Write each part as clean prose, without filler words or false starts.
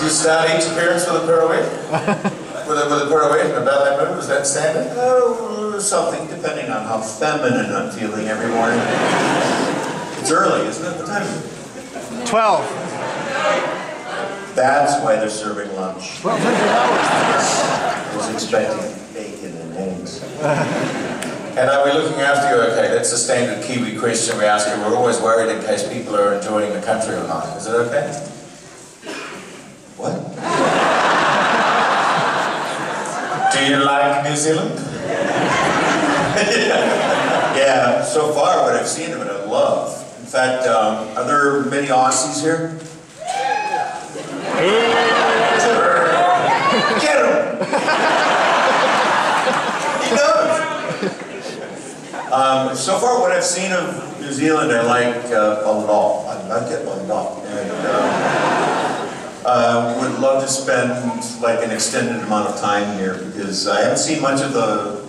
you start each appearance with a pirouette? with a pirouette and a ballet move? Is that standard? Oh, something, depending on how feminine I'm feeling every morning. It's early, isn't it? What time is it? 12. That's why they're serving lunch. 1200 hours. I was expecting bacon and eggs. And are we looking after you okay? That's the standard Kiwi question we ask you. We're always worried in case people are enjoying the country or not. Is it okay? What? Do you like New Zealand? Yeah, so far what I've seen of it, I love. In fact, are there many Aussies here? Get him! He knows! So far what I've seen of New Zealand, I like a lot. I like it a lot. And would love to spend like an extended amount of time here because I haven't seen much of the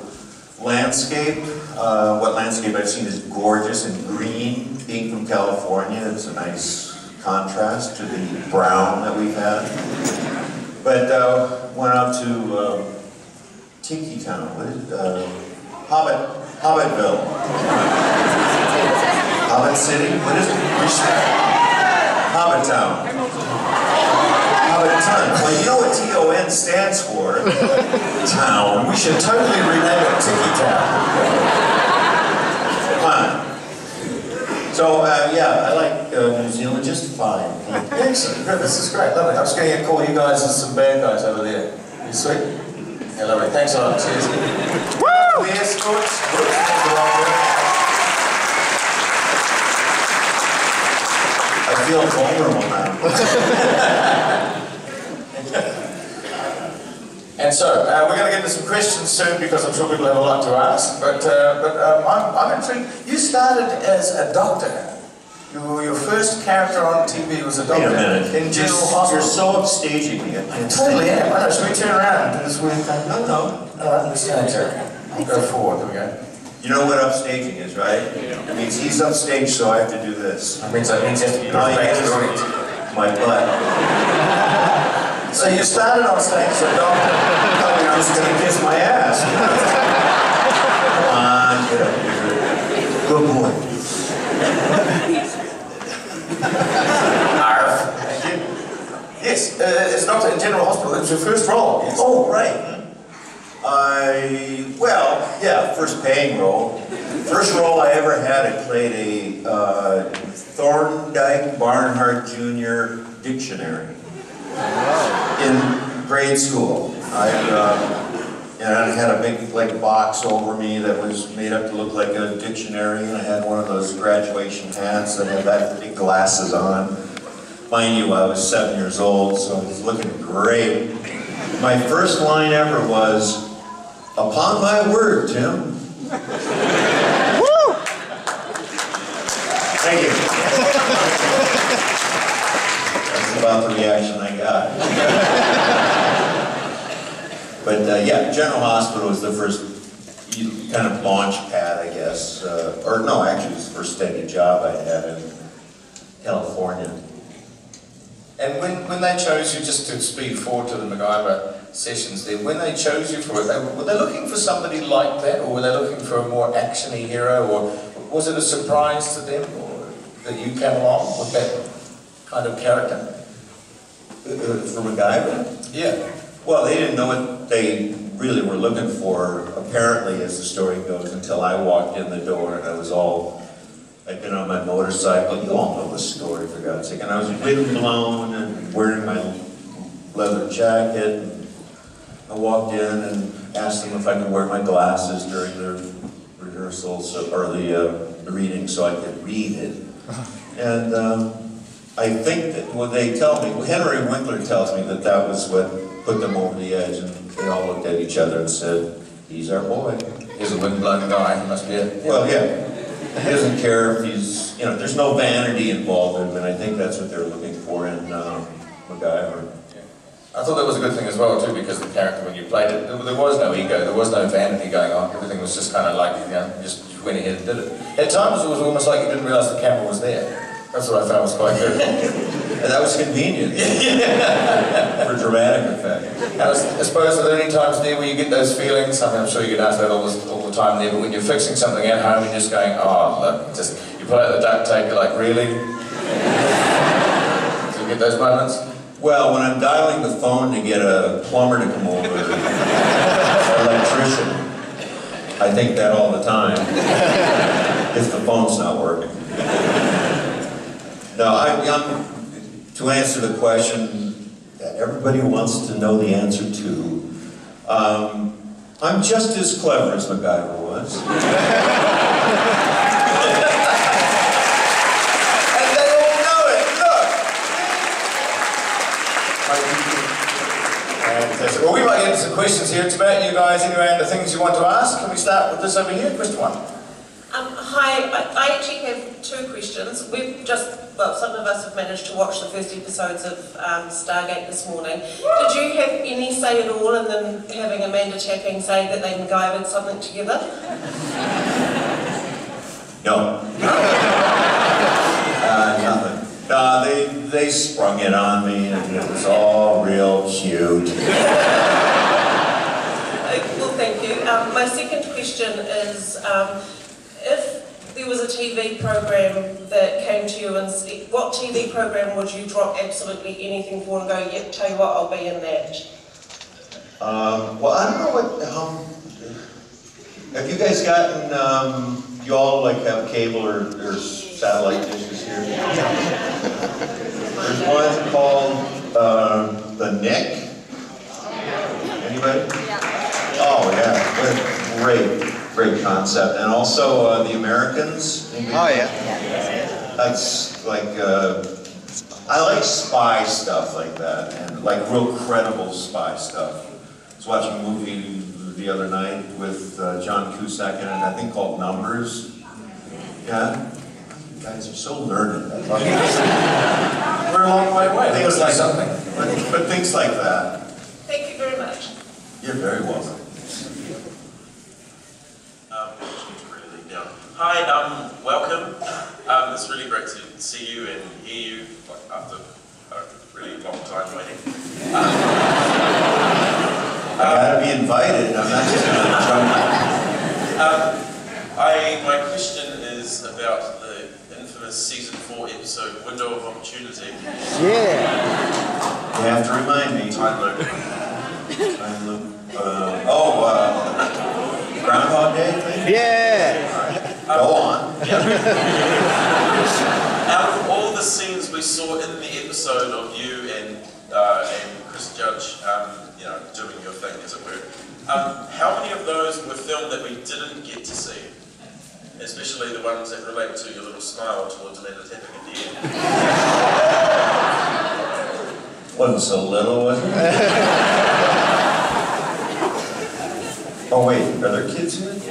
landscape. What landscape I've seen is gorgeous and green. Being from California, it's a nice contrast to the brown that we've had. But went out to Tiki Town. What is it? Hobbitville. Hobbit City? What is it? Hobbit Town. Hobbit Town. Well, you know what T-O-N stands for? Town. We should totally rename it Tiki Town. Come on. So, yeah, I like New Zealand just fine. Excellent. Good. This is great. Lovely. I'm just going to call you guys as some bad guys over there. You sweet? Yeah, lovely. Thanks a lot. Cheers. Woo! Yes, good. I feel vulnerable now. And so, we're going to get to some questions soon because I'm sure people have a lot to ask. But I'm intrigued. You started as a doctor. Your first character on TV was a doctor. Wait a minute. In General Hospital. You're so upstaging me. I totally am. I know. Should we turn around and do this weird thing? No. All right, let's go forward. Here we go. You know what upstaging is, right? It means he's upstage, so I have to do this. That means you have to be back to the audience. My butt. So you started on stage as a doctor. I'm just going to kiss my ass. Come on, get up here. Good boy. Thank you. Yes, as a doctor in General Hospital, it was your first role. Yes. Oh, right. Well, yeah, first paying role. First role I ever had, I played a Thorndike Barnhart Jr. dictionary in grade school. I had a big box over me that was made up to look like a dictionary, and I had one of those graduation hats that had that big glasses on. Mind you, I was 7 years old, so I was looking great. My first line ever was, "Upon my word, Tim." Woo! Thank you. That's about the reaction I got. But yeah, General Hospital was the first kind of launch pad, I guess. Or no, actually it was the first steady job I had in California. And when they chose you, just to speed forward to the MacGyver sessions there, when they chose you for it, were they looking for somebody like that, or were they looking for a more actiony hero, or was it a surprise to them or that you came along with that kind of character? For MacGyver? Yeah. Well, they didn't know what they really were looking for, apparently, as the story goes, until I walked in the door and I was all, I'd been on my motorcycle, you all know the story for God's sake, and I was wind blown and wearing my leather jacket, and I walked in and asked them if I could wear my glasses during the rehearsals, or the reading, so I could read it. And I think that when they tell me, Henry Winkler tells me that that was what put them over the edge, and they all looked at each other and said, "He's our boy." He's a windblown guy, he must be it. Well, yeah. He doesn't care if he's, there's no vanity involved in him, and I think that's what they're looking for in MacGyver. I thought that was a good thing as well too, because the character, when you played it, there was no ego, there was no vanity going on. Everything was just kind of like, just went ahead and did it. At times it was almost like you didn't realise the camera was there. That's what I found was quite good. And that was convenient. For dramatic effect. And I suppose are there any times there where you get those feelings? I mean, I'm sure you get asked that all the time there, but when you're fixing something at home, you're just going, oh, look, just, you pull out the duct tape, you're like, really? Do you get those moments? Well, when I'm dialing the phone to get a plumber to come over, or an electrician, I think that all the time, if the phone's not working. No, to answer the question that everybody wants to know the answer to, I'm just as clever as MacGyver was. And they all know it, look! Fantastic. Well, we might get into some questions here. It's about you guys anyway and the things you want to ask. Can we start with this over here? Question one. Hi, I actually have two questions. Some of us have managed to watch the first episodes of Stargate this morning. Did you have any say at all in them having Amanda Tapping saying that they MacGyvered something together? No. Nothing. They sprung it on me and it was all real cute. Well, thank you. My second question is, if there was a TV program that came to you and said, what TV program would you drop absolutely anything for and go, yep, tell you what, I'll be in that? Well, I don't know what, have you guys gotten, you all like have cable or satellite dishes here? There's one called The Nick. Anybody? Yeah. Oh yeah, great concept. And also The Americans. Oh yeah. That's like, I like spy stuff like that, and like real credible spy stuff. I was watching a movie the other night with John Cusack in it, I think called Numbers. Yeah? You guys are so learned. We're a long way away. Things like something. But things like that. Thank you very much. You're very welcome. Hi, welcome. It's really great to see you and hear you after a really long time waiting. I gotta be invited. I'm not just gonna jump. My question is about the infamous season 4 episode Window of Opportunity. Yeah. You have to remind me. Time loop. Time loop. Groundhog Day thing? Yeah. Go on. Out of all the scenes we saw in the episode of you and Chris Judge, doing your thing, as it were, how many of those were filmed that we didn't get to see? Especially the ones that relate to your little smile towards Amanda Tapping at the end. Wasn't so little, was it? Oh wait, are there kids in it?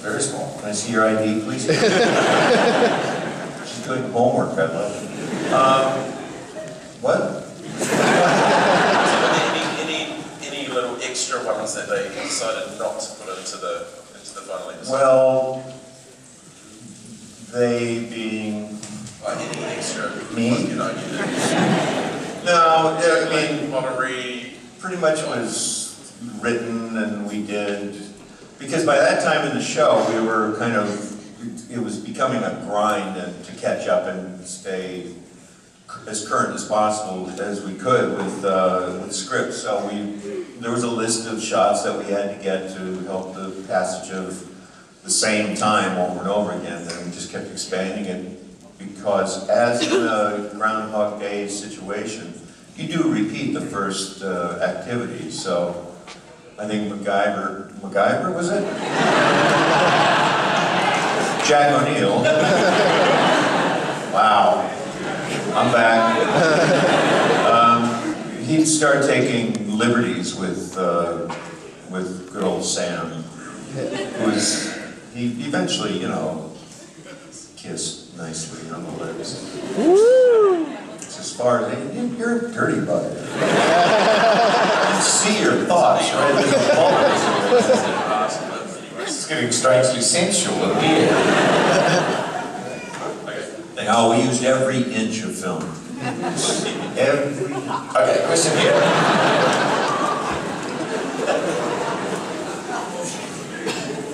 Very small. Can I see your ID, please? She's doing homework, I'd love it. What? Any little extra ones that they decided not to put into the final episode? Well, they being any extra? Me? You didn't. No, I mean, Monterey. pretty much was written and we did, because by that time in the show we were kind of, it was becoming a grind and to catch up and stay as current as possible as we could with scripts. So there was a list of shots that we had to get to help the passage of the same time over and over again, and we just kept expanding it because as in a Groundhog Day situation, you do repeat the first activity. So I think MacGyver was it? Jack O'Neill. Wow, I'm back. He'd start taking liberties with good old Sam, he eventually, kissed nicely on the lips. Woo! It's as far as, you're a dirty bugger. You see your thoughts right in the It's getting strangely sensual here. No, we used every inch of film. Every. Okay, question here.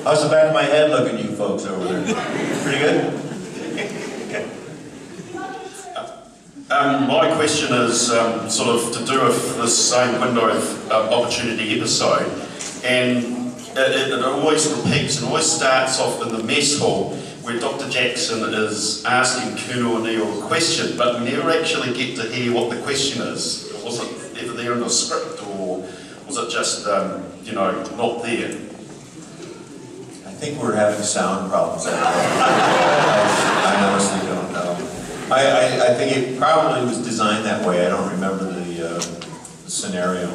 How's the back of my head looking, you folks over there? Pretty good? My question is sort of to do with the same window of opportunity episode, and it always repeats and always starts off in the mess hall where Dr. Jackson is asking Colonel O'Neill a question, but we never actually get to hear what the question is. Was it ever there in the script, or was it just, you know, not there? I think we're having sound problems. I honestly don't know. I think it probably was designed that way. I don't remember the scenario.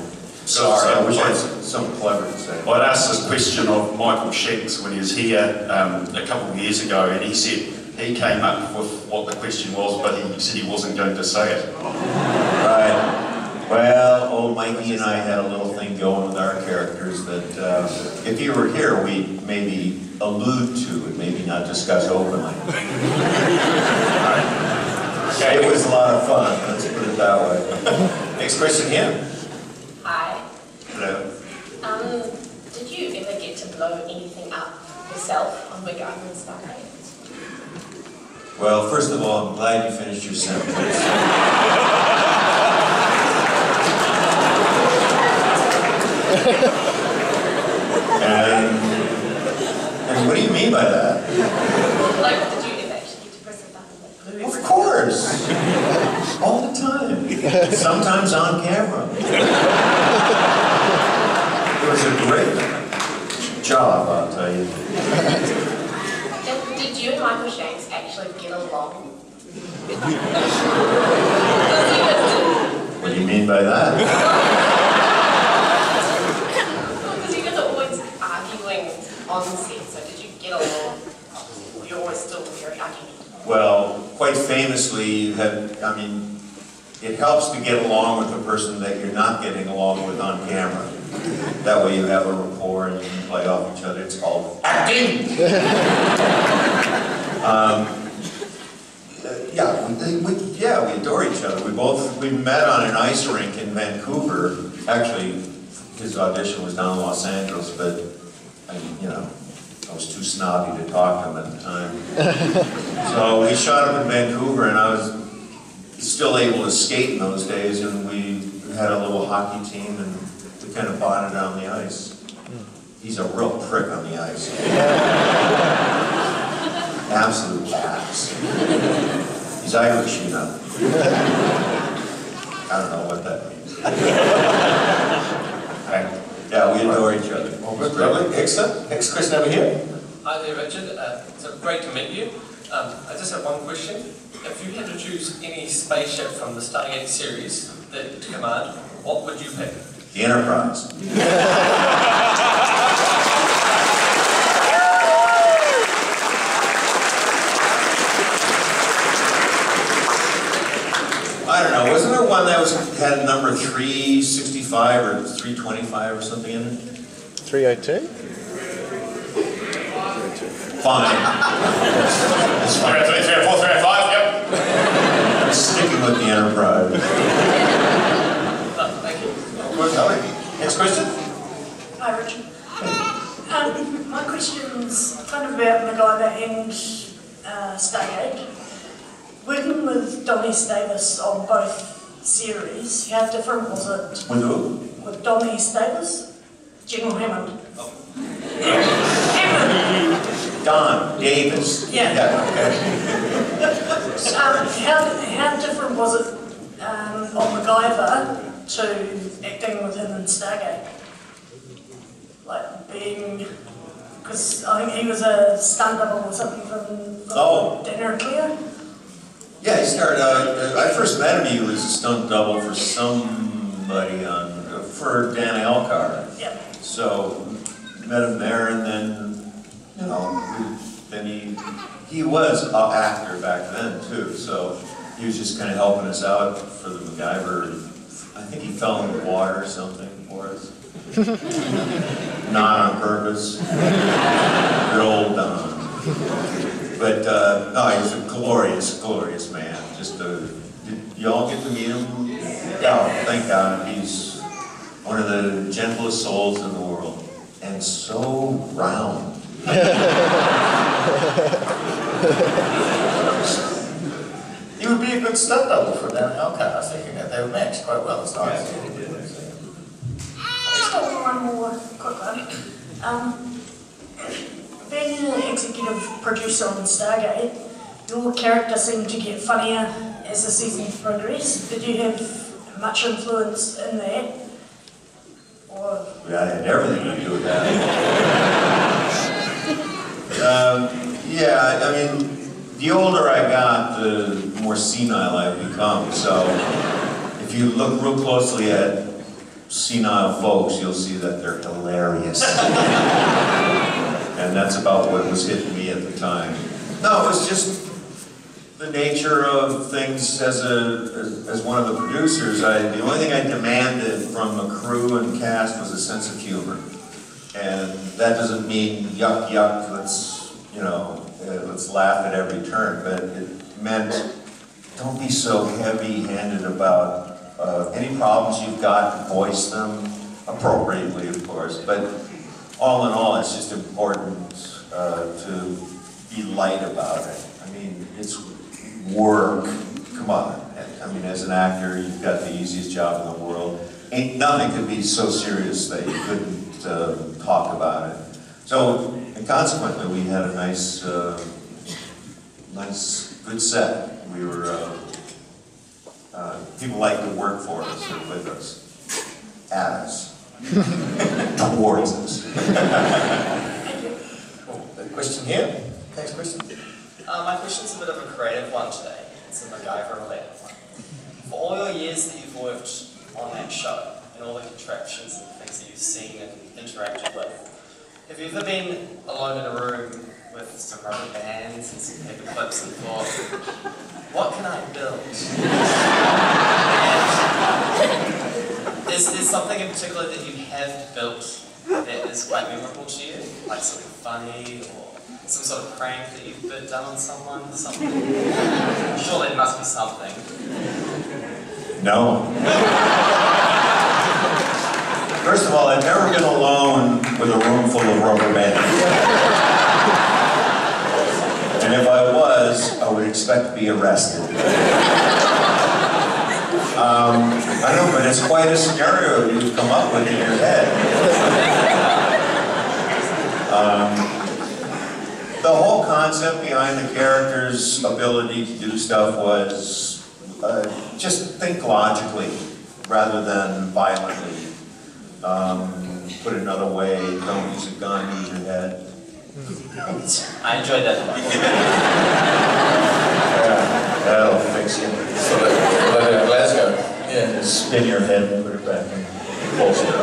Sorry, I wish I had something clever to say. Well, I'd asked this question of Michael Shanks when he was here a couple of years ago, and he said he came up with what the question was, but he said he wasn't going to say it. Right. Well, old Mikey and I had a little thing going with our characters that if you were here, we'd maybe allude to and maybe not discuss openly. Okay, it was a lot of fun, let's put it that way. Next question here. Hi. Hello. Did you ever get to blow anything up yourself on MacGyver and Stargate? Well, first of all, I'm glad you finished your sentence. And what do you mean by that? Like, did you ever actually get to press a button that blew Of everything? course! All the time. Sometimes on camera. It was a great job, I'll tell you. Did you and Michael Shanks actually get along? What do you mean by that? Because you guys are always arguing on set, so did you get along? You're always still very argumentative. Well, quite famously, you had, I mean, it helps to get along with the person that you're not getting along with on camera. That way you have a rapport and you can play off each other. It's called acting! We adore each other. We met on an ice rink in Vancouver. Actually, his audition was down in Los Angeles, but I was too snobby to talk to him at the time. So we shot up in Vancouver, and I was still able to skate in those days, and we had a little hockey team, and we kind of bonded on the ice. He's a real prick on the ice. Absolute ass. He's Irish, you know. I don't know what that means. Yeah, we adore each other. Oh, good, lovely, excellent. Next question over here. Hi there, Richard. It's great to meet you. I just have one question. If you had to choose any spaceship from the Stargate series to command, what would you pick? The Enterprise. I don't know, wasn't there one that had number 365 or 325 or something in it? 302? Fine. It's fine. 3, 3, 4, 3, 5, yep. I'm sticking with the Enterprise. Thank you. Good, lovely. Next question. Hi, Richard. My question's kind of about MacGyver and Stargate. Working with Donnie Davis on both series, how different was it? With who? With Donnie Davis? General Hammond. Hammond! Don Davis. Yeah. Okay. How different was it on MacGyver to acting with him in Stargate? Like being, because I think he was a stunt double or something from Dinner and Clear. Yeah, he started out, I first met him, he was a stunt double for somebody for Dan Elcar. Yeah. So, met him there, and then, then he was an actor back then too, so he was just kind of helping us out for the MacGyver. I think he fell in the water or something for us. Not on purpose. Good old Don. But no, he's a glorious, glorious man. Just did you all get to meet him? Yeah, thank God. He's one of the gentlest souls in the world, and so round. He would be a good stunt double for them in Auckland. I was thinking that they would match quite well. It's nice. Just got one more quick one. Being an executive producer on Stargate, your character seemed to get funnier as the season progressed. Did you have much influence in that? Or Yeah, I had everything to do with that. Yeah, I mean, the older I got, the more senile I've become. So if you look real closely at senile folks, you'll see that they're hilarious. And that's about what was hitting me at the time. No, it was just the nature of things as one of the producers. The only thing I demanded from the crew and cast was a sense of humor. And that doesn't mean yuck, yuck, let's laugh at every turn, but it meant don't be so heavy-handed about any problems you've got, voice them appropriately, of course, but all in all, it's just important to be light about it. I mean, it's work. Come on. I mean, as an actor, you've got the easiest job in the world. Nothing could be so serious that you couldn't talk about it. So, and consequently, we had a nice, good set. We were, people liked to work for us or with us, at us, towards us. A question here? Next question. My question's a bit of a creative one today. It's a MacGyver-related one. For all your years that you've worked on that show, and all the contraptions and things that you've seen and interacted with, have you ever been alone in a room with some rubber bands and some paper clips and thought, what can I build? And is there something in particular that you have built that is quite memorable to you? Like something funny or some sort of prank that you've done on someone or something? Surely it must be something. No. First of all, I've never been alone with a room full of rubber bands. And if I was, I would expect to be arrested. I don't know, but it's quite a scenario you come up with in your head. The whole concept behind the character's ability to do stuff was just think logically rather than violently. Put it another way, don't use a gun, use your head. I enjoyed that one. That'll fix you. Glasgow. Yeah, just spin your head and put it back in holster.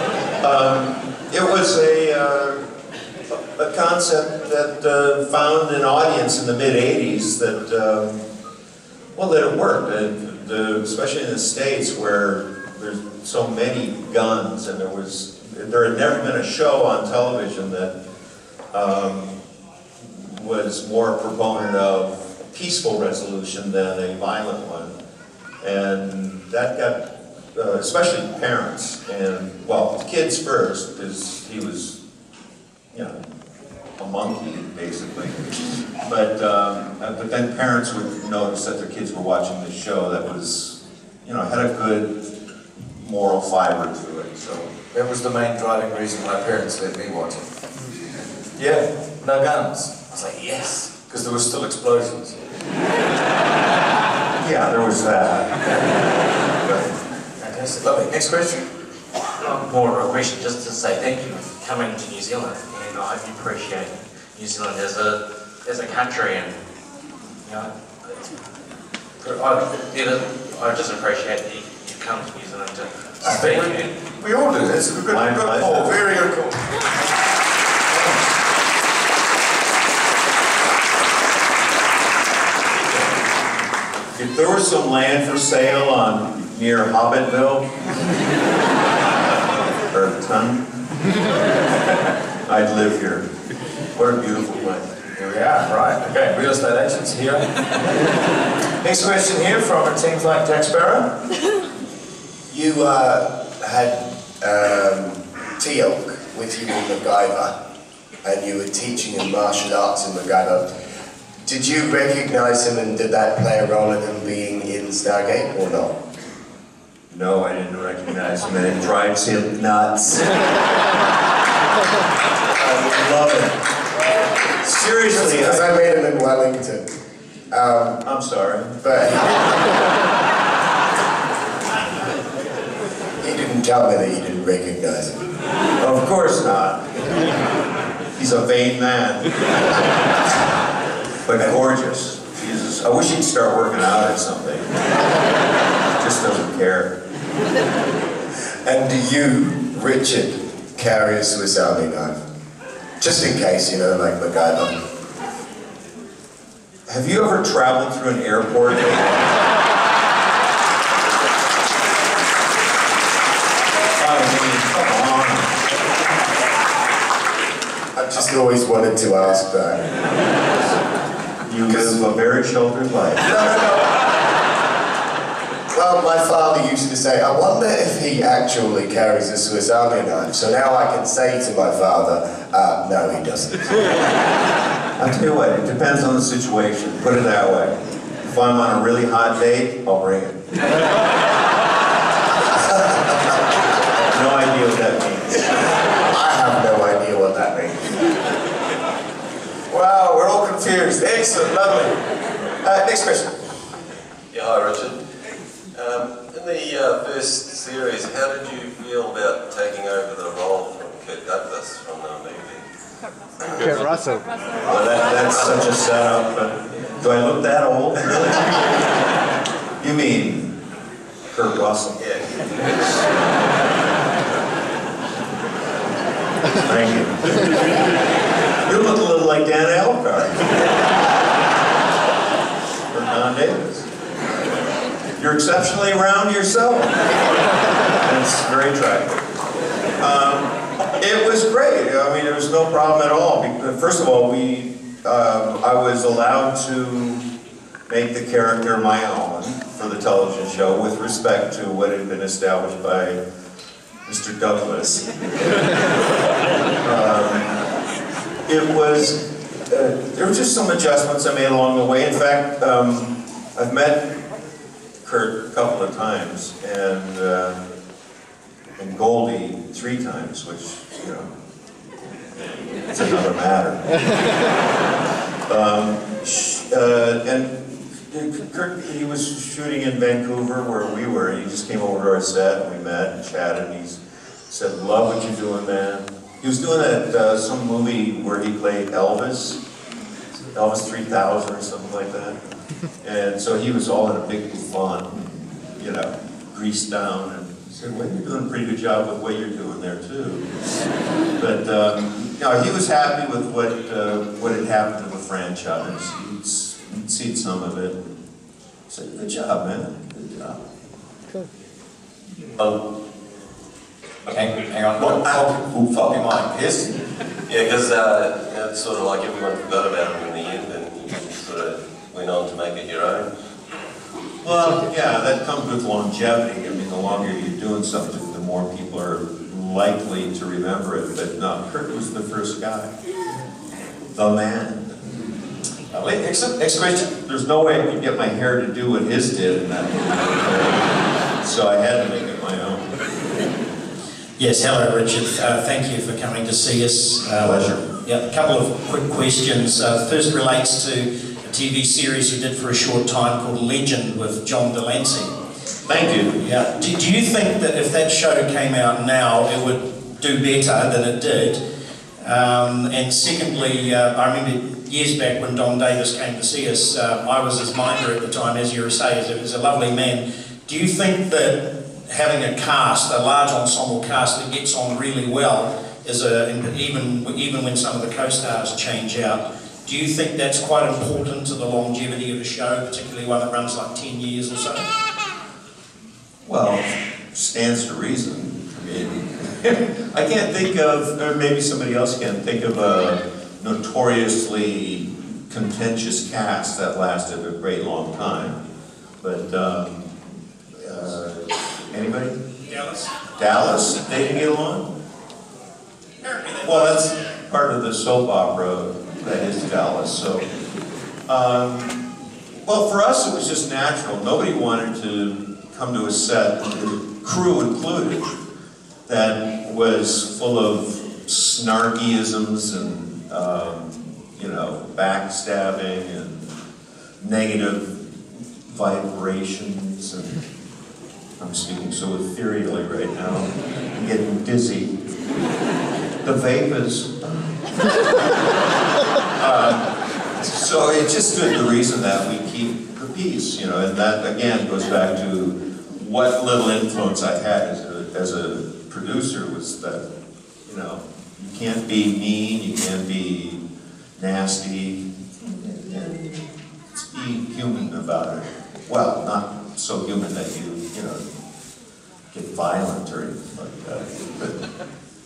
It was a concept that found an audience in the mid-'80s that, that it worked, especially in the States where there's so many guns, and there had never been a show on television that was more a proponent of peaceful resolution than a violent one. And that got, especially parents, and, well, kids first, because he was, a monkey, basically. But then parents would notice that their kids were watching this show that was, had a good moral fiber to it. So that was the main driving reason my parents let me watch it. Yeah, no guns. I was like, yes, because there were still explosions. Yeah, there was that. Fantastic, lovely. Next question. More of a question, just to say thank you for coming to New Zealand, and I hope you appreciate New Zealand as a country, and I just appreciate that you come to New Zealand to speak. We all do. It's a good call. Very good call. If there was some land for sale near Hobbitville, or Ton, I'd live here. What a beautiful place. Here we are, right. Okay, real estate agents here. Next question here from it seems like Jack Sparrow. You had Teal'c with you in MacGyver, and you were teaching him martial arts in MacGyver. Did you recognise him, and did that play a role in him being in Stargate, or not? No, I didn't recognize him, and it drives him nuts. I love it. Seriously. Because I made him in Wellington. I'm sorry. But he didn't tell me that you didn't recognise him. Of course not. He's a vain man. But gorgeous. Jesus. I wish he'd start working out or something. He just doesn't care. And do you, Richard, carry a Swiss Army knife? Just in case, you know, like MacGyver. Have you ever traveled through an airport? I just always wanted to ask that. You live a very sheltered life. No. Well, my father used to say, I wonder if he actually carries a Swiss Army knife. So now I can say to my father, no, he doesn't. I'll tell you what, it depends on the situation. Put it that way. If I'm on a really hot date, I'll bring it. No idea what that means. I have no idea what that means. Wow, we're all confused. Excellent, lovely. Next question. Yeah, hi Richard. In the first series, how did you feel about taking over the role from Kirk Douglas from the movie? Kurt Russell. Well, that's such a setup, but do I look that old? Really? You mean Kurt Russell? Yeah. Thank you. You look a little like Dan Aykroyd. Or Don Davis. You're exceptionally round yourself. It's very attractive. It was great. I mean, there was no problem at all. First of all, I was allowed to make the character my own for the television show with respect to what had been established by Mr. Douglas. There were just some adjustments I made along the way. In fact, I've met Kurt a couple of times, and Goldie 3 times, which, you know, it's another matter. And Kurt, he was shooting in Vancouver where we were, and he just came over to our set, and we met and chatted, and he said, love what you're doing, man. He was doing some movie where he played Elvis 3000 or something like that. And so he was all in a big bouffant, you know, greased down, and he said, well, you're doing a pretty good job with what you're doing there too. But you know, he was happy with what had happened to the franchise. He'd seen some of it. He said, good job, man, good job. Cool. Okay, hang on. Follow your mind. Yes? Yeah, because it's sort of like everyone forgot about him in the end, and you sort of went on to make it your own. Well, yeah, that comes with longevity. I mean, the longer you're doing something, the more people are likely to remember it. But no, Kurt was the first guy. The man. Excellent. Next question. There's no way I could get my hair to do what his did in that movie. So I had to make it my own. Yes, hello Richard. Thank you for coming to see us. Pleasure. Yeah, a couple of quick questions. The first relates to a TV series you did for a short time called Legend with John Delancey. Thank you. Yeah. Do you think that if that show came out now, it would do better than it did? And secondly, I remember years back when Don Davis came to see us, I was his minder at the time, as you were saying, he was a lovely man. Do you think that having a cast, a large ensemble cast that gets on really well, even when some of the co-stars change out, do you think that's quite important to the longevity of a show, particularly one that runs like 10 years or so? Well, stands to reason. I mean, I can't think of, or maybe somebody else can, think of a notoriously contentious cast that lasted a great long time. But anybody? Dallas? Dallas? They didn't get along? Well, that's part of the soap opera that is Dallas. So, well, for us it was just natural. Nobody wanted to come to a set, crew included, that was full of snarkyisms and you know, backstabbing and negative vibrations, and I'm speaking so ethereally right now. I'm getting dizzy. The vapors. So it just stood to reason that we keep the peace, you know, and that again goes back to what little influence I had as a producer, was that, you know, you can't be mean, you can't be nasty, and just be human about it. Well, not so human that you know, get violent or anything like that. But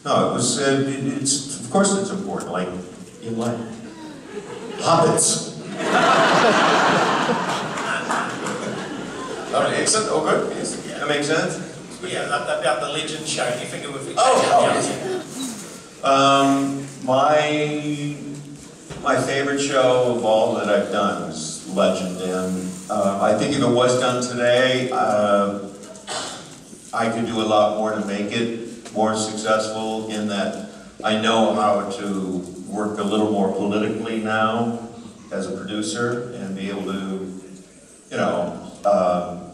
no, it was, it's, of course it's important, like in life. Hobbits. Excellent, all good? Yes. That makes sense? Yeah, about the Legend show. You think it would be... My favorite show of all that I've done is Legend, and I think if it was done today, I could do a lot more to make it more successful, in that I know how to work a little more politically now as a producer and be able to, you know,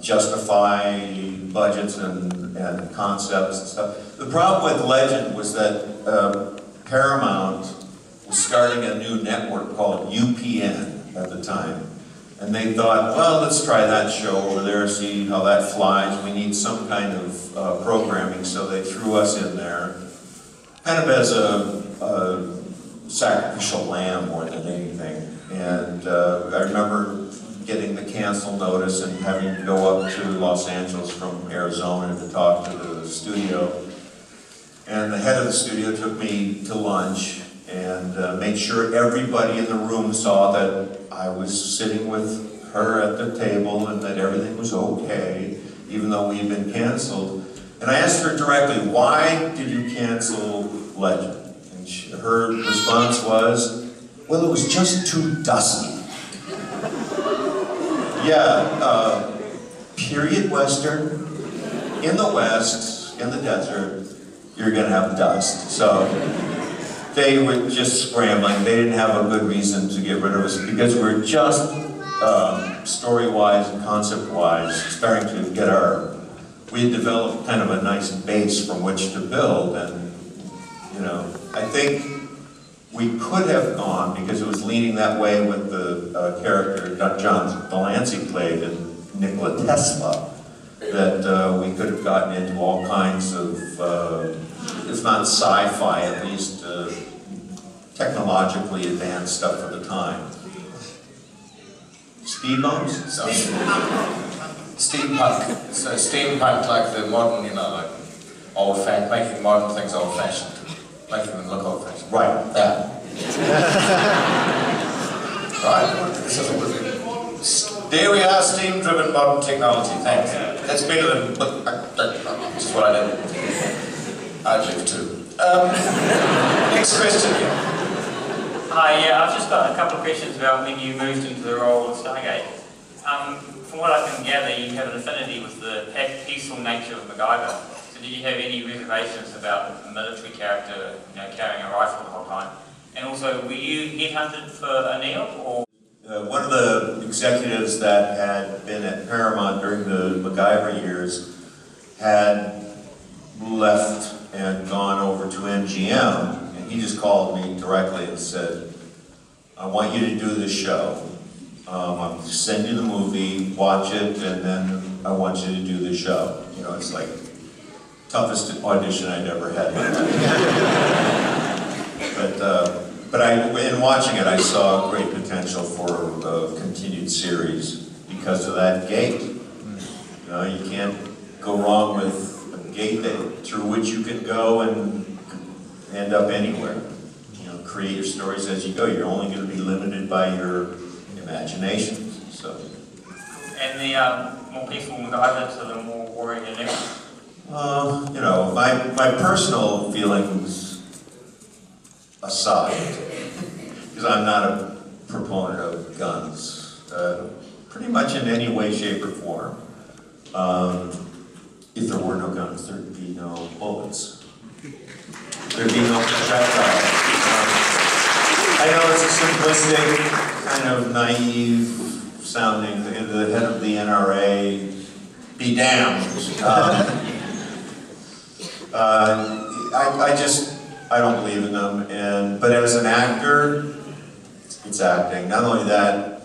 justify budgets and concepts and stuff. The problem with Legend was that Paramount was starting a new network called UPN at the time. And they thought, well, let's try that show over there, see how that flies. We need some kind of programming, so they threw us in there, kind of as a sacrificial lamb more than anything. And I remember getting the cancel notice and having to go up to Los Angeles from Arizona to talk to the studio. And the head of the studio took me to lunch and made sure everybody in the room saw that I was sitting with her at the table and that everything was okay, even though we had been canceled. And I asked her directly, why did you cancel Legend? And her response was, well, it was just too dusty. Yeah, period Western, in the West, in the desert, you're gonna have dust. So they were just scrambling. They didn't have a good reason to get rid of us, because we're just story-wise and concept-wise starting to get we had developed kind of a nice base from which to build, and, you know, I think we could have gone, because it was leaning that way with the character John Delancey played in Nikola Tesla, that we could have gotten into all kinds of, if not sci-fi, at least technologically advanced stuff at the time. Speed bumps? Steampunk. So steampunk, like the modern, you know, like old-fashioned, making modern things old-fashioned. Making them look old-fashioned. Right. That. Right. There we are, steam-driven modern technology. Thanks. That's better than, which is what I did. I'd live too. Next question. Hi, yeah, I've just got a couple of questions about when you moved into the role of Stargate. From what I can gather, you have an affinity with the peaceful nature of MacGyver. So did you have any reservations about the military character, you know, carrying a rifle the whole time? And also, were you headhunted for a Neil, or? One of the executives that had been at Paramount during the MacGyver years had left and gone over to MGM, and he just called me directly and said, I want you to do this show. I'll send you the movie, watch it, and then I want you to do the show. You know, it's like toughest audition I'd ever had. But in watching it, I saw great potential for a continued series because of that gate. You know, you can't go wrong with a gate through which you can go and end up anywhere. You know, create your stories as you go. You're only going to be limited by your imagination. So. And the more peaceful MacGyver to the more warring and You know, my personal feelings aside, because I'm not a proponent of guns, pretty much in any way, shape, or form. If there were no guns, there'd be no bullets. There'd be no projectiles. I know it's a simplistic, kind of naive sounding, the head of the NRA, be damned. I don't believe in them, but as an actor, it's acting. Not only that,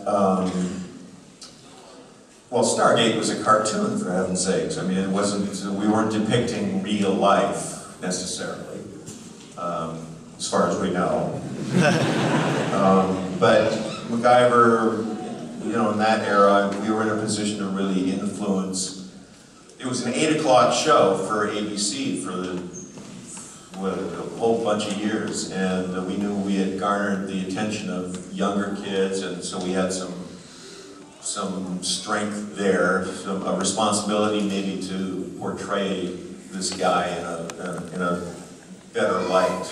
well, Stargate was a cartoon, for heaven's sakes. I mean, it wasn't, we weren't depicting real life, necessarily, as far as we know. But MacGyver, you know, in that era, we were in a position to really influence. It was an 8 o'clock show for ABC for a whole bunch of years, and we knew we had garnered the attention of younger kids, and so we had some strength there, a responsibility maybe to portray this guy in a better light,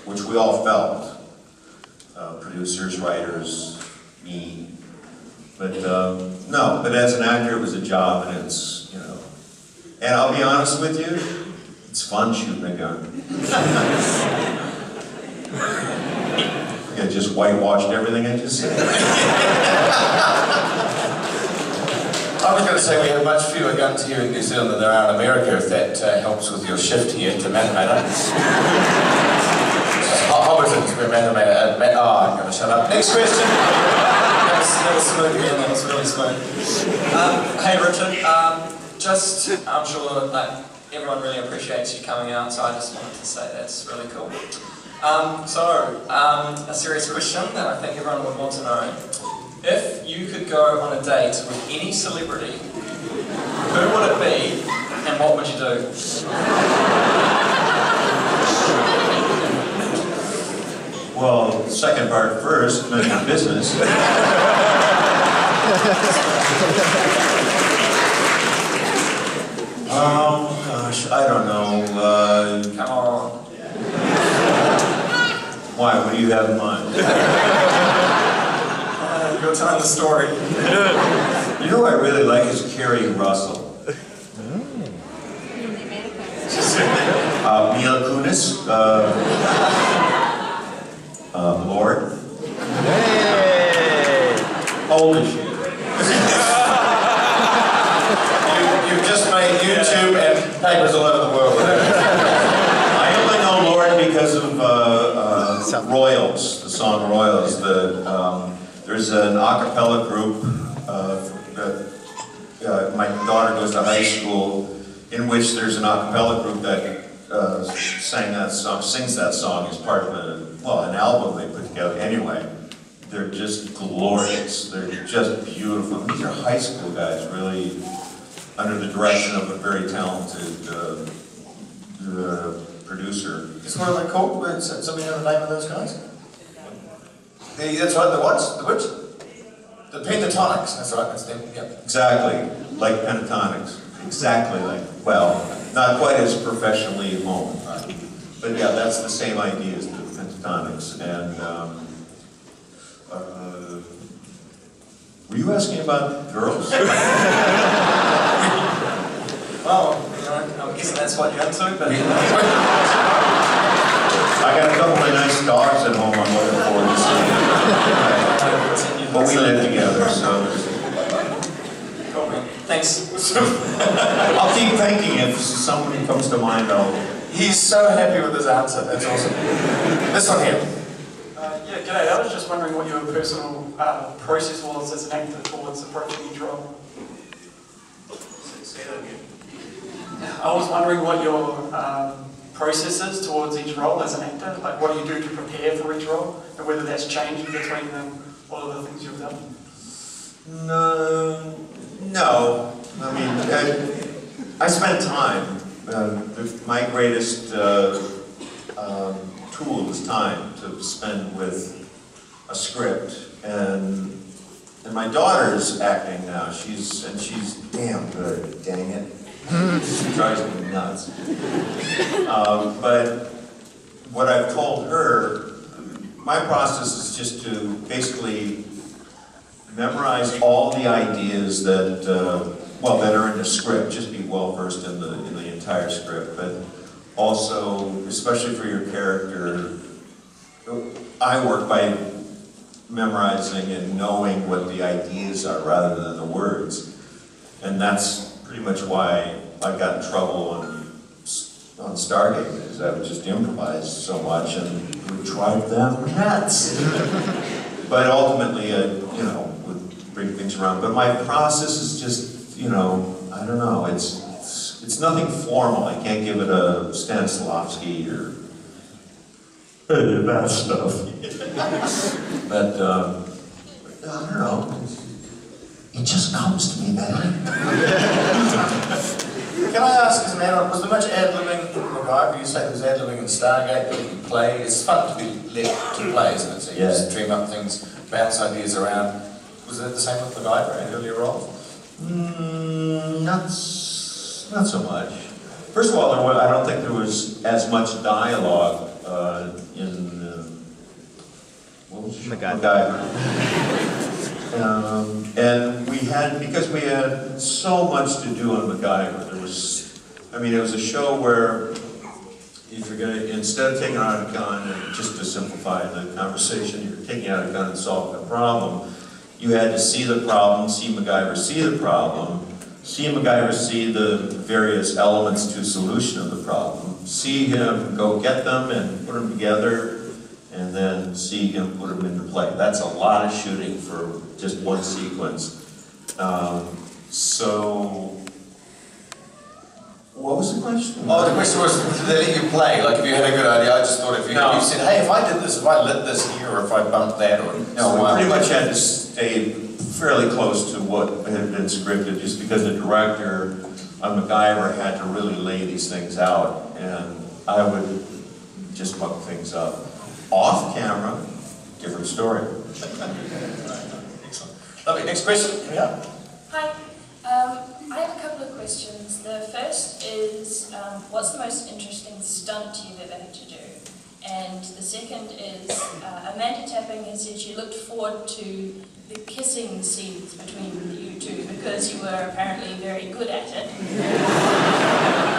which we all felt. Producers, writers, me. But no, but as an actor it was a job, and it's, you know, and I'll be honest with you, it's fun shooting a gun. I just whitewashed everything I just said. I was going to say we have much fewer guns here in New Zealand than there are in America, if that helps with your shift here to Manamator. Hobbiton's been Manamator. Oh, I'm going to shut up. Next question. That was smooth again, that was really smooth. Hey Richard, I'm sure that everyone really appreciates you coming out, so I just wanted to say that's really cool. A serious question that I think everyone would want to know. If you could go on a date with any celebrity, who would it be and what would you do? Well, second part first, none of your business. Oh gosh, I don't know. Come on. Why? What do you have in mind? Go tell the story. You know who I really like is Carrie Russell. Mila Kunis. Lord. Hey! How old is she? You've just made YouTube and papers all over the world. I only know Lord because of Royals, the song Royals. There's an a cappella group that my daughter goes to high school, in which there's an a cappella group that sings that song as part of an album they put together. Anyway, they're just glorious. They're just beautiful. These are high school guys, really, under the direction of a very talented producer. Is what are they called? Somebody know the name of those guys? That's right, the what? The which? The Pentatonics, that's right, that's them, yep. Exactly, like Pentatonics. Exactly like, well, not quite as professionally honed. Right? But yeah, that's the same idea as the Pentatonics. And were you asking about girls? Well, you know, I'm guessing that's what you're into, but... I got a couple of nice dogs at home I'm looking forward to seeing. But we live together, so... Cool. Thanks. I'll keep thinking if somebody comes to mind. He's so happy with his answer. That's awesome. This one here. Yeah, g'day. I was just wondering what your personal process was as an actor towards approaching each role. Say that again. I was wondering what your process is towards each role as an actor. Like, what do you do to prepare for each role, and whether that's changed between all of the things you've done? No. I mean, I spend time. My greatest tool is time to spend with a script, and my daughter's acting now. She's damn good. Dang it, she drives me nuts. But what I've told her, my process is just to basically memorize all the ideas that that are in the script. Just be well versed in the entire script, but also, especially for your character, I work by memorizing and knowing what the ideas are rather than the words, and that's pretty much why I got in trouble on Stargate, because I would just improvise so much and it would drive them nuts. But ultimately, would bring things around. But my process is just, I don't know. It's nothing formal. I can't give it a Stanislavski or that stuff. But I don't know. It just comes to me, man. Can I ask, as an adult, was there much ad-libbing in MacGyver? You say there was ad-libbing in Stargate that you could play. It's fun to be left to play, isn't it? So you just dream up things, bounce ideas around. Was that the same with MacGyver and earlier roles? Not so much. First of all, I don't think there was as much dialogue in MacGyver. And because we had so much to do on MacGyver, it was a show where if you're going to, instead of taking out a gun, and just to simplify the conversation, you're taking out a gun and solving a problem, you had to see the problem, see MacGyver see the problem, see MacGyver see the various elements to solution of the problem, see him go get them and put them together, and then see him put them into play. That's a lot of shooting for just one sequence. So, what was the question? Oh, the question was, did they let you play? Like, if you had a good idea, I just thought if you said, hey, if I did this, if I lit this here, or if I bumped that, or... No, we pretty much had to stay fairly close to what had been scripted, just because the director on MacGyver had to really lay these things out, and I would just muck things up. Off camera, different story. Excellent. Lovely. Next question. Yeah. Hi. I have a couple of questions. The first is, what's the most interesting stunt you've ever had to do? And the second is, Amanda Tapping has said she looked forward to the kissing scenes between you two because you were apparently very good at it.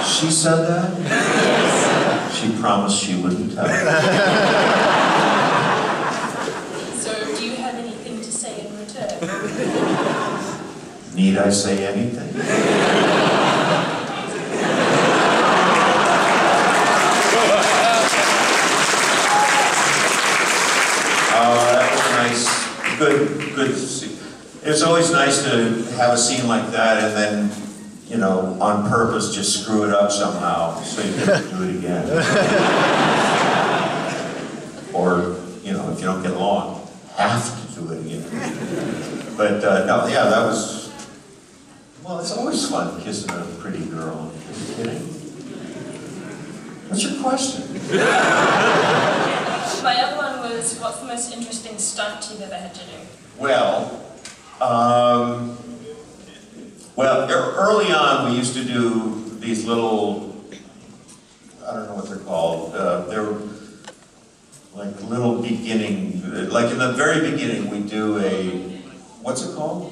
She said that? Yes. She promised she wouldn't tell. So, do you have anything to say in return? Need I say anything? That was nice. Good to see. It's always nice to have a scene like that and then, on purpose just screw it up somehow so you can do it again. Or, if you don't get along, have to do it again. But, no, yeah, that was... Well, it's always fun kissing a pretty girl. Are you kidding? What's your question? My other one was, what's the most interesting stunt you've ever had to do? Well, early on we used to do these little, I don't know what they're called, they're like little beginning, like in the very beginning we do a, what's it called?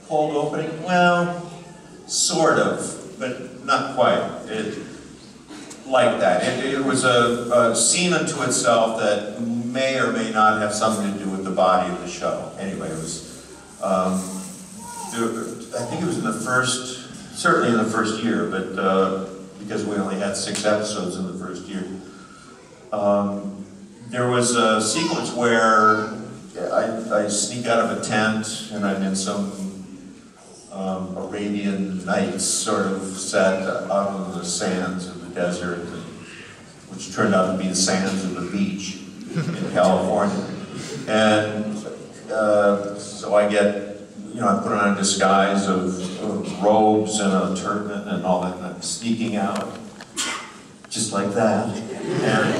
Cold opening? Well, sort of, but not quite. Like that. It was a scene unto itself that may or may not have something to do with the body of the show. Anyway, it was, I think it was in the first, certainly in the first year, but because we only had 6 episodes in the first year. There was a sequence where I sneak out of a tent and I'm in some Arabian Nights sort of set out on the sands of the desert, which turned out to be the sands of the beach in California. And so I get, I put on a disguise of robes and a turban and all that, and I'm sneaking out, just like that. And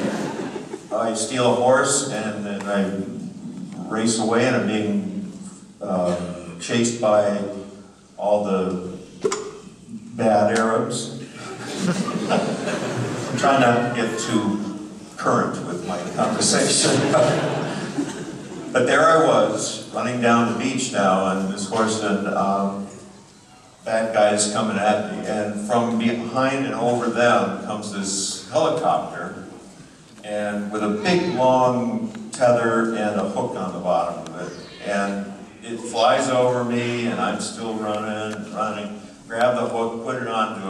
I steal a horse and then I race away and I'm being chased by all the bad Arabs. I'm trying not to get too current with my conversation. But there I was, running down the beach now on this horse, and bad guys coming at me, and from behind and over them comes this helicopter, and with a big long tether and a hook on the bottom of it, and it flies over me, and I'm still running, grab the hook, put it onto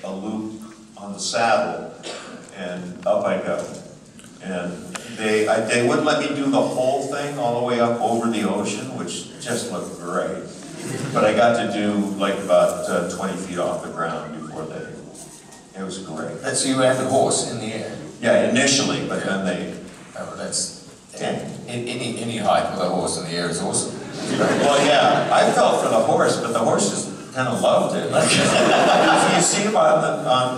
a loop on the saddle, and up I go. And they wouldn't let me do the whole thing all the way up over the ocean, which just looked great. But I got to do like about 20 feet off the ground before it was great. So you had the horse in the air? Yeah, initially, but then they... Oh, that's... Any height with a horse in the air is awesome. Well, yeah, I felt for the horse, but the horse just kind of loved it. Like, you see him on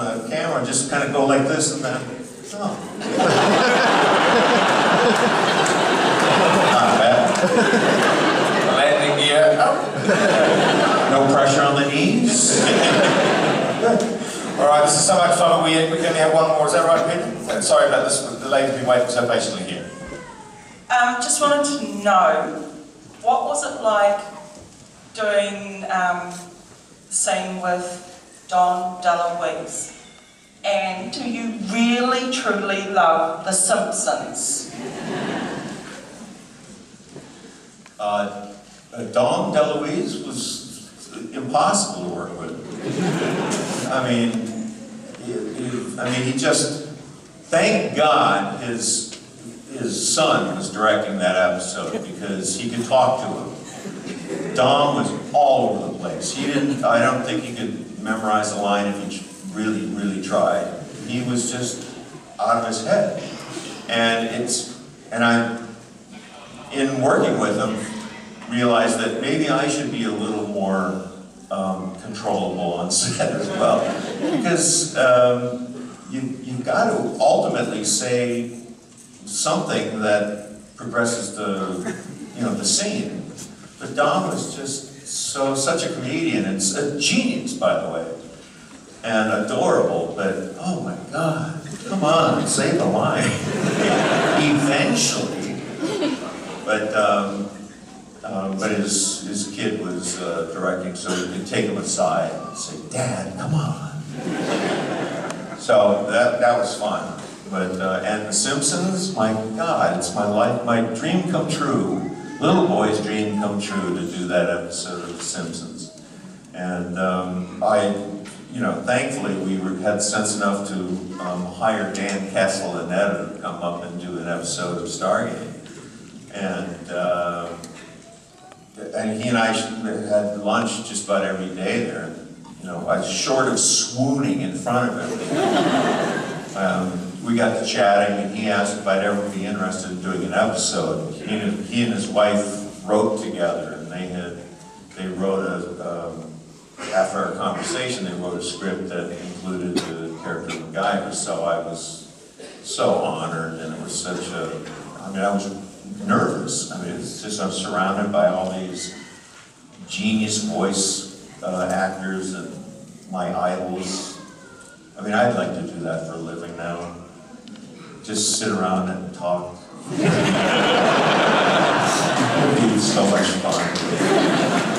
the camera, just kind of go like this and then... Oh. Not bad. Landing gear up. No pressure on the knees. Good. All right, this is so much fun. We can only have one more. Is that right, Peter? Sorry about this. The lady's been waiting so patiently here. Just wanted to know, what was it like doing the scene with Don DeLuise? And do you really, truly love The Simpsons? Don DeLuise was impossible to work with. I mean, he just, thank God his son was directing that episode because he could talk to him. Don was all over the place. I don't think he could memorize a line if he really tried. He was just out of his head. And I, in working with him, realized that maybe I should be a little more controllable on set as well. Because you've got to ultimately say something that progresses the scene. But Don was just such a comedian, and a genius, by the way, and adorable, but oh my God, come on, say the line. Eventually. But his kid was directing, so he could take him aside and say, Dad, come on. So that was fun. But and The Simpsons, my God, it's my life, my dream come true. Little boy's dream come true to do that episode of The Simpsons. And thankfully we had sense enough to hire Dan Kessel and Ed to come up and do an episode of Stargate. And he and I had lunch just about every day there. I was short of swooning in front of him. We got to chatting, and he asked if I'd ever be interested in doing an episode. He and his wife wrote together, and they wrote after our conversation, they wrote a script that included the character of MacGyver. So I was so honored, and it was such I was nervous. It's just I'm surrounded by all these genius voice actors and my idols. I'd like to do that for a living now. Just sit around and talk. It would be so much fun.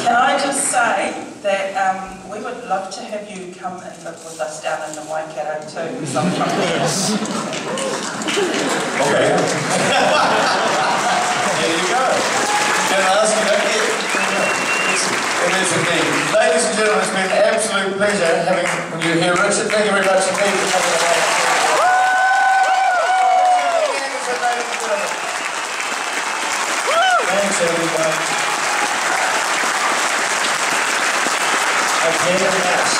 Can I just say that we would love to have you come and live with us down in the Waikato too sometime. Okay. There you go. Can I ask you that? It is indeed. Ladies and gentlemen, it's been an absolute pleasure having you here, Richard. Thank you very much indeed for coming along. Thanks, everybody. Again, yes.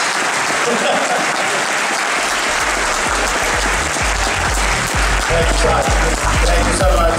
Thank you so much. Thank you so much.